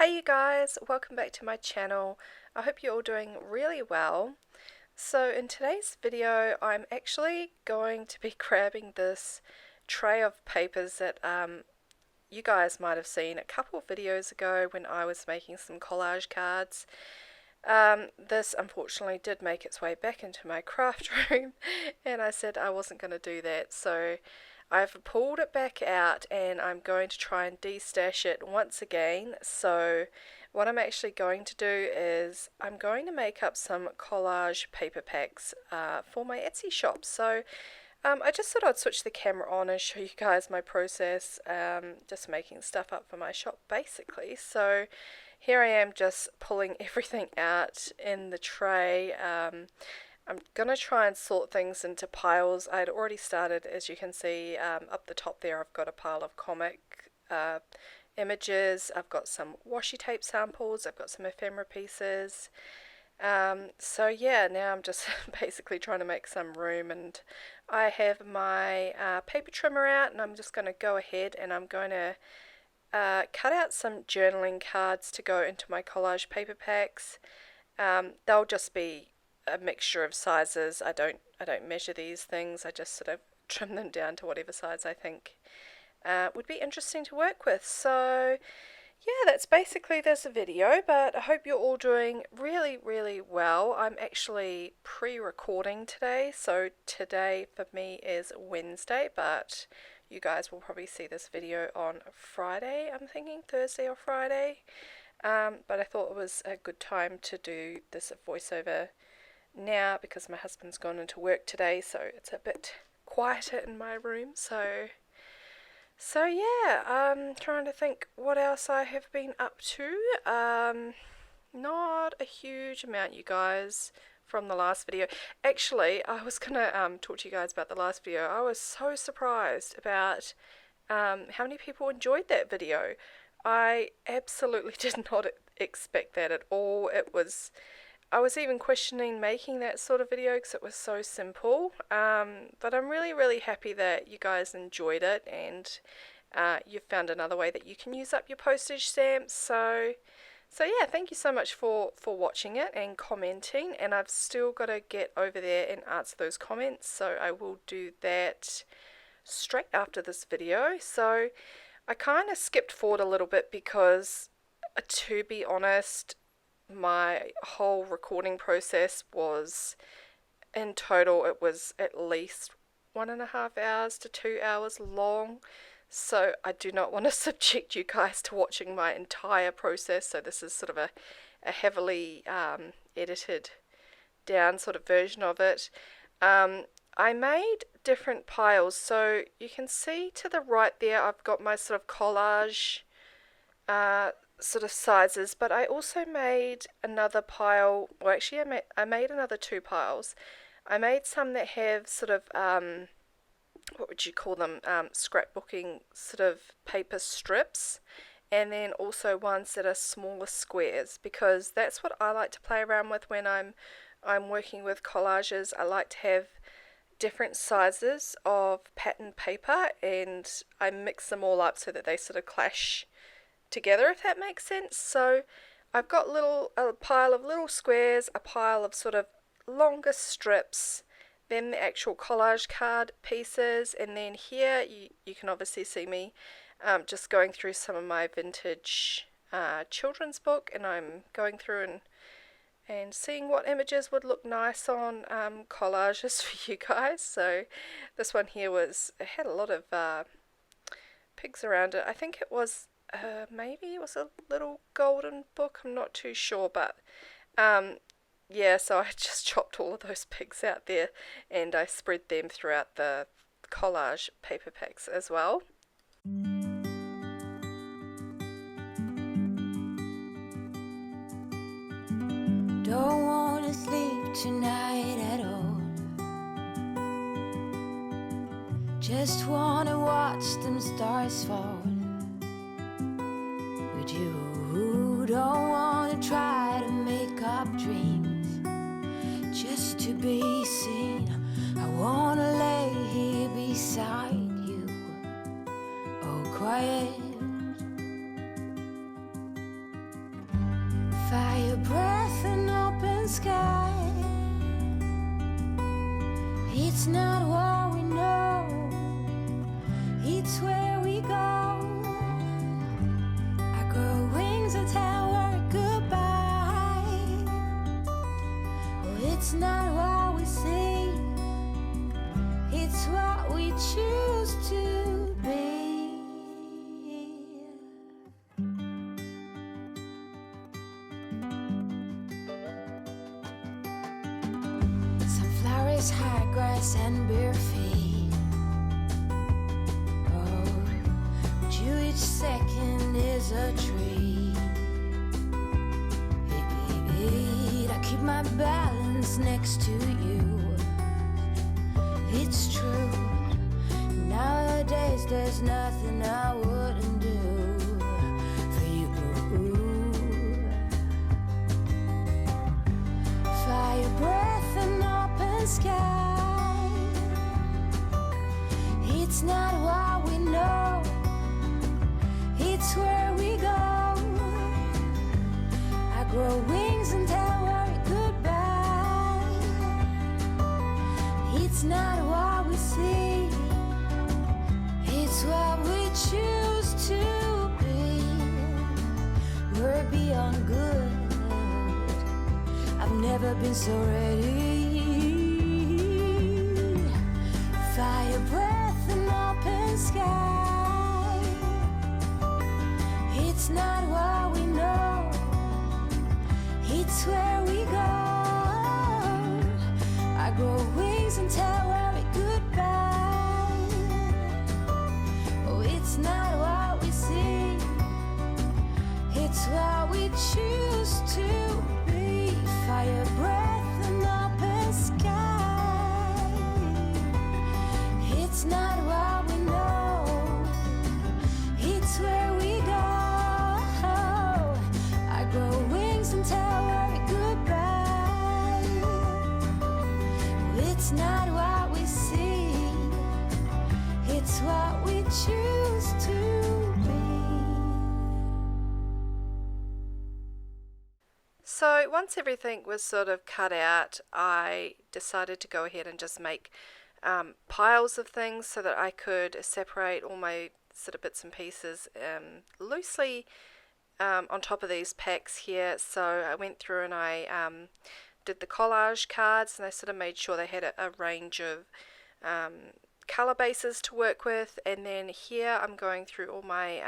Hey you guys, welcome back to my channel. I hope you're all doing really well. So in today's video I'm actually going to be grabbing this tray of papers that you guys might have seen a couple of videos ago when I was making some collage cards. This unfortunately did make its way back into my craft room and I said I wasn't going to do that, so I've pulled it back out and I'm going to try and destash it once again. So what I'm actually going to do is I'm going to make up some collage paper packs for my Etsy shop. So I just thought I'd switch the camera on and show you guys my process, just making stuff up for my shop basically. So here I am just pulling everything out in the tray. I'm going to try and sort things into piles. I'd already started, as you can see, up the top there I've got a pile of comic images, I've got some washi tape samples, I've got some ephemera pieces. So yeah, now I'm just basically trying to make some room, and I have my paper trimmer out and I'm just going to go ahead and I'm going to cut out some journaling cards to go into my collage paper packs. They'll just be a mixture of sizes. I don't measure these things. I just sort of trim them down to whatever size I think would be interesting to work with. So yeah, that's basically this video, but I hope you're all doing really well. I'm actually pre-recording today, so today for me is Wednesday, but you guys will probably see this video on Friday, I'm thinking Thursday or Friday. But I thought it was a good time to do this voiceover now because my husband's gone into work today, so it's a bit quieter in my room. So yeah, I'm trying to think what else I have been up to. Not a huge amount, you guys, from the last video. Actually, I was gonna talk to you guys about the last video. I was so surprised about how many people enjoyed that video. I absolutely did not expect that at all. I was even questioning making that sort of video because it was so simple. But I'm really happy that you guys enjoyed it, and you've found another way that you can use up your postage stamps. So yeah, thank you so much for watching it and commenting. And I've still got to get over there and answer those comments, so I will do that straight after this video. So I kind of skipped forward a little bit because, to be honest, my whole recording process was, in total, it was at least 1.5 hours to 2 hours long. So I do not want to subject you guys to watching my entire process. So this is sort of a heavily edited down sort of version of it. I made different piles. So you can see to the right there, I've got my sort of collage sort of sizes, but I also made another pile. Well, actually I made another 2 piles. I made some that have sort of what would you call them, scrapbooking sort of paper strips, and then also ones that are smaller squares, because that's what I like to play around with when I'm working with collages. I like to have different sizes of pattern paper and I mix them all up so that they sort of clash together, if that makes sense. So I've got a pile of little squares, a pile of sort of longer strips, then the actual collage card pieces, and then here you can obviously see me just going through some of my vintage children's book, and I'm going through and seeing what images would look nice on collages for you guys. So this one here it had a lot of pigs around it. I think it was maybe it was a little golden book, I'm not too sure, but yeah, so I just chopped all of those pigs out there and I spread them throughout the collage paper packs as well. Don't want to sleep tonight at all. Just want to watch them stars fall. But you don't want to try to make up dreams just to be seen. I want to lay here beside you, oh quiet. sky. It's not what we know, it's where we go. I grow wings and tell her goodbye. Oh, it's not what we see, it's what we choose to be. Sunflowers, high grass, and bare feet. Oh, but you each second is a treat. I keep my balance next to you. It's true. Nowadays there's nothing I wouldn't do for you. Fire breath and open sky. It's not what we know, it's where we go. I grow wings and tell her goodbye. It's not what we see, it's what we choose to be. We're beyond good, I've never been so ready. Fire breath and open sky. It's not what we know, it's where we go. I grow wings and tell her goodbye. Oh, it's not what we see, it's what we choose to be. Fire breath and open sky. It's not what we know, it's where we go. I grow wings and tell her goodbye. It's not what we see, it's what we choose to be. So once everything was sort of cut out, I decided to go ahead and just make piles of things so that I could separate all my sort of bits and pieces loosely on top of these packs here. So I went through and I did the collage cards, and I sort of made sure they had a range of color bases to work with. And then here I'm going through all my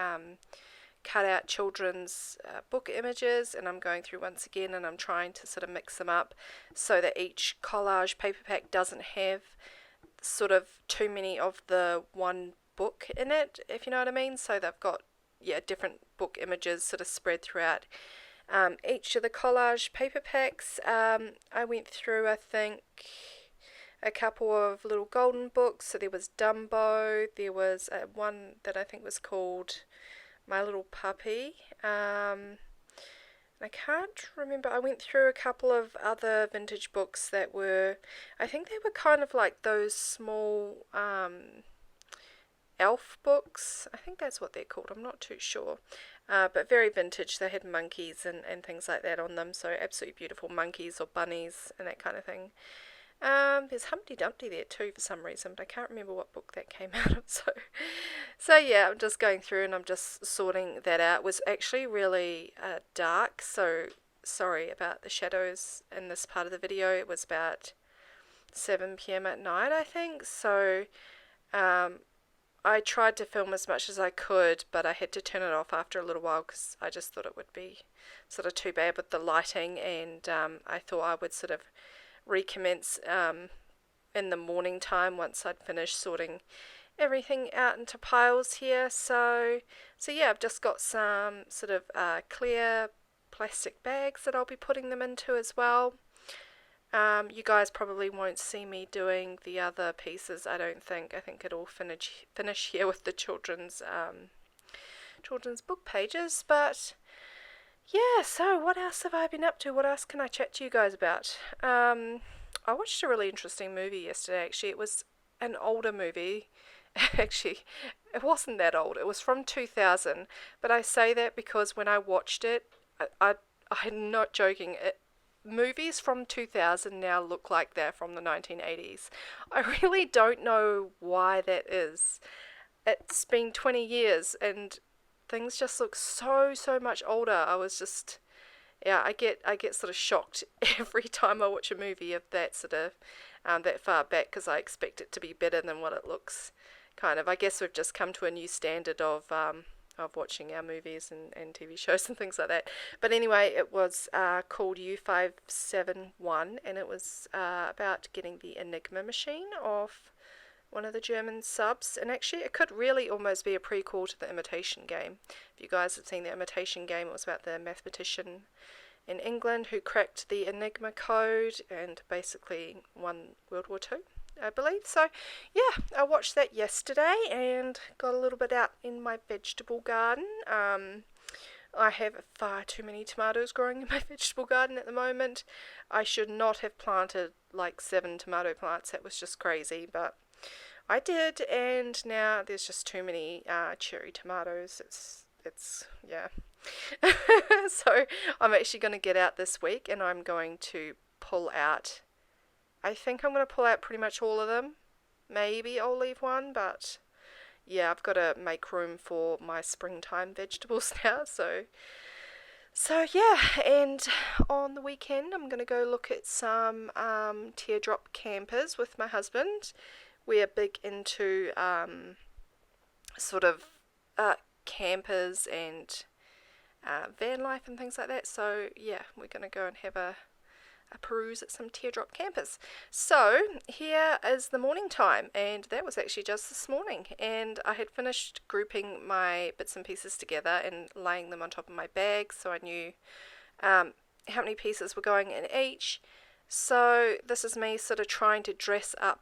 cut out children's book images, and I'm going through once again and I'm trying to sort of mix them up so that each collage paper pack doesn't have sort of too many of the one book in it, if you know what I mean. So they've got different book images sort of spread throughout each of the collage paper packs. I went through, I think, a couple of little golden books. So there was Dumbo, there was one that I think was called My Little Puppy. I can't remember. I went through a couple of other vintage books that were, I think they were kind of like those small elf books. I think that's what they're called. I'm not too sure. But very vintage. They had monkeys and things like that on them. So absolutely beautiful monkeys or bunnies and that kind of thing. There's Humpty Dumpty there too for some reason, but I can't remember what book that came out of. So yeah, I'm just going through and I'm just sorting that out. It was actually really dark, so sorry about the shadows in this part of the video. It was about 7 p.m. at night, I think. So I tried to film as much as I could, but I had to turn it off after a little while because I just thought it would be sort of too bad with the lighting, and I thought I would sort of recommence in the morning time once I'd finished sorting everything out into piles here. So yeah, I've just got some sort of clear plastic bags that I'll be putting them into as well. You guys probably won't see me doing the other pieces, I don't think. I think it'll finish here with the children's book pages. But yeah, so what else have I been up to? What else can I chat to you guys about? I watched a really interesting movie yesterday, actually. It was an older movie. Actually, it wasn't that old. It was from 2000. But I say that because when I watched it, I'm not joking, movies from 2000 now look like they're from the 1980s. I really don't know why that is. It's been 20 years and things just look so much older. I was just, yeah, I get sort of shocked every time I watch a movie of that sort of that far back, because I expect it to be better than what it looks. Kind of, I guess we've just come to a new standard of watching our movies and TV shows and things like that. But anyway, it was called U571, and it was about getting the Enigma machine off one of the German subs. And actually, it could really almost be a prequel to the Imitation Game. If you guys have seen the Imitation Game, it was about the mathematician in England who cracked the Enigma code and basically won World War II, I believe. So yeah, I watched that yesterday and got a little bit out in my vegetable garden. I have far too many tomatoes growing in my vegetable garden at the moment. I should not have planted like 7 tomato plants. That was just crazy, but I did, and now there's just too many cherry tomatoes. It's yeah. So I'm actually going to get out this week and I'm going to pull out, I think I'm going to pull out pretty much all of them. Maybe I'll leave one, but yeah, I've got to make room for my springtime vegetables now. So yeah, and on the weekend I'm going to go look at some teardrop campers with my husband. We're big into sort of campers and van life and things like that. So yeah, we're going to go and have a peruse at some teardrop campers. So here is the morning time, and that was actually just this morning, and I had finished grouping my bits and pieces together and laying them on top of my bag, so I knew how many pieces were going in each. So this is me sort of trying to dress up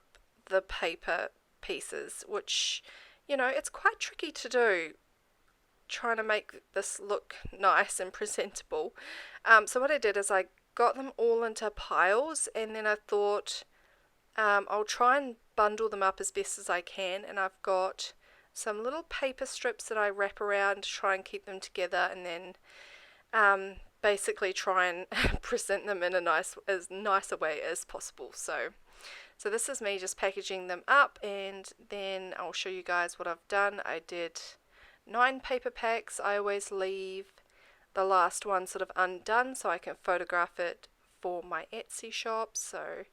the paper pieces, which, you know, it's quite tricky to do, trying to make this look nice and presentable. So what I did is I got them all into piles, and then I thought I'll try and bundle them up as best as I can, and I've got some little paper strips that I wrap around to try and keep them together, and then basically try and present them in as nice a way as possible. So this is me just packaging them up, and then I'll show you guys what I've done. I did 9 paper packs. I always leave the last one sort of undone so I can photograph it for my Etsy shop. So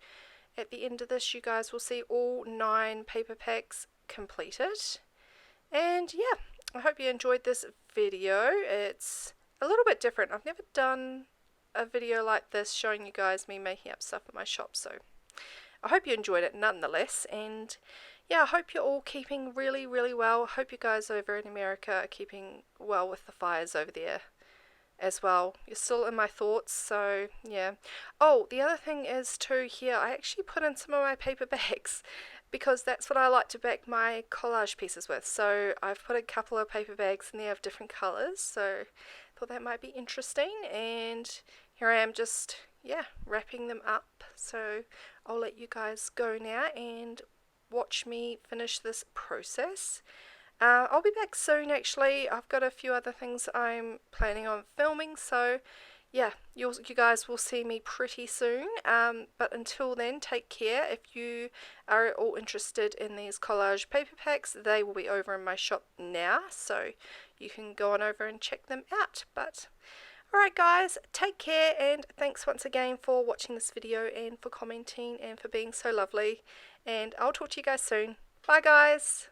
at the end of this, you guys will see all 9 paper packs completed. And yeah, I hope you enjoyed this video. It's a little bit different. I've never done a video like this showing you guys me making up stuff at my shop, so I hope you enjoyed it nonetheless. And yeah, I hope you're all keeping really well. I hope you guys over in America are keeping well with the fires over there as well. You're still in my thoughts, so yeah. Oh, the other thing is too, here I actually put in some of my paper bags because that's what I like to back my collage pieces with. So I've put a couple of paper bags in there of different colours, so I thought that might be interesting. And here I am just, yeah, wrapping them up. So I'll let you guys go now and watch me finish this process. I'll be back soon actually. I've got a few other things I'm planning on filming, so yeah, you guys will see me pretty soon. But until then, take care. If you are all interested in these collage paper packs, they will be over in my shop now, so you can go on over and check them out. But alright guys, take care, and thanks once again for watching this video and for commenting and for being so lovely, and I'll talk to you guys soon. Bye guys!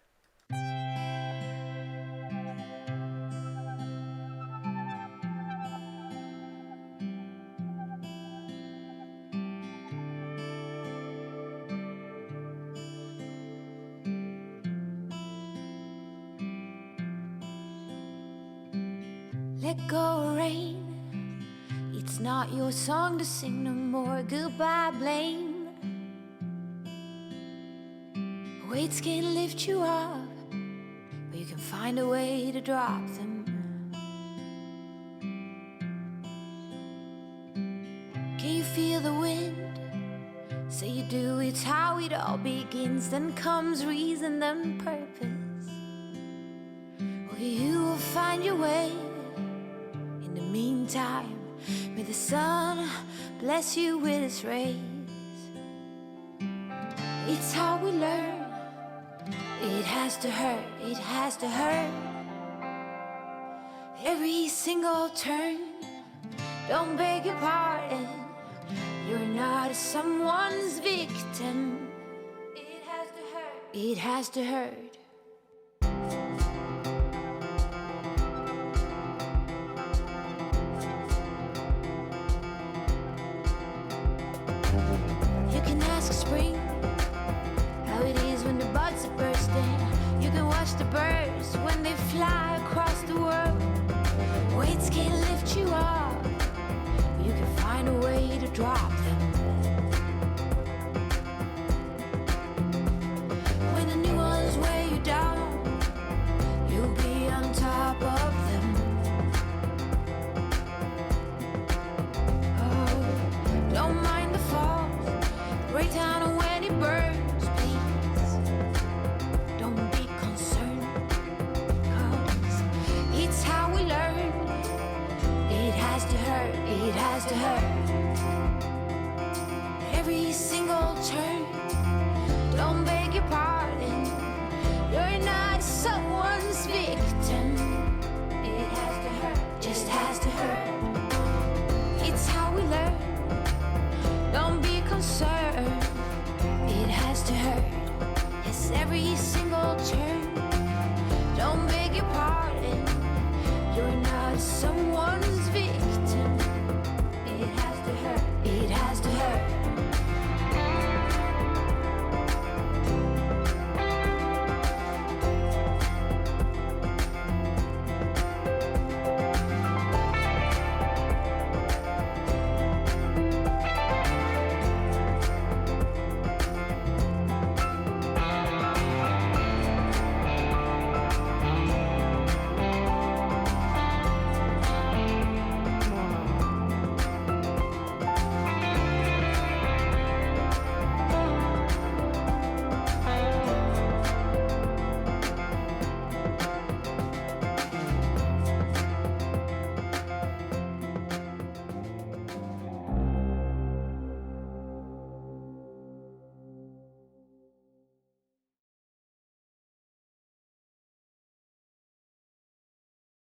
Let go, rain. It's not your song to sing no more. Goodbye, blame. Weights can't lift you up, but you can find a way to drop them. Can you feel the wind? Say you do, it's how it all begins. Then comes reason, then purpose. Well, you will find your way. In the meantime, May the sun bless you with its rays. It's how we learn. It has to hurt, it has to hurt. Every single turn, don't beg your pardon. You're not someone's victim. It has to hurt, it has to hurt. You can ask spring how it is when the buds are bursting. You can watch the birds when they fly across the world. Weights can't lift you up. You can find a way to drop them. When the new ones weigh you down, you'll be on top of them. Oh, don't mind the fall. Break down when it burns, please. Don't be concerned, 'cause it's how we learn. It has to hurt, it has to hurt. Every single turn, don't beg your pardon. You're not someone's victim. It has to hurt, just has to hurt. It's how we learn. Don't be concerned. It has to hurt. Yes, every single turn. Don't beg your pardon. You're not someone's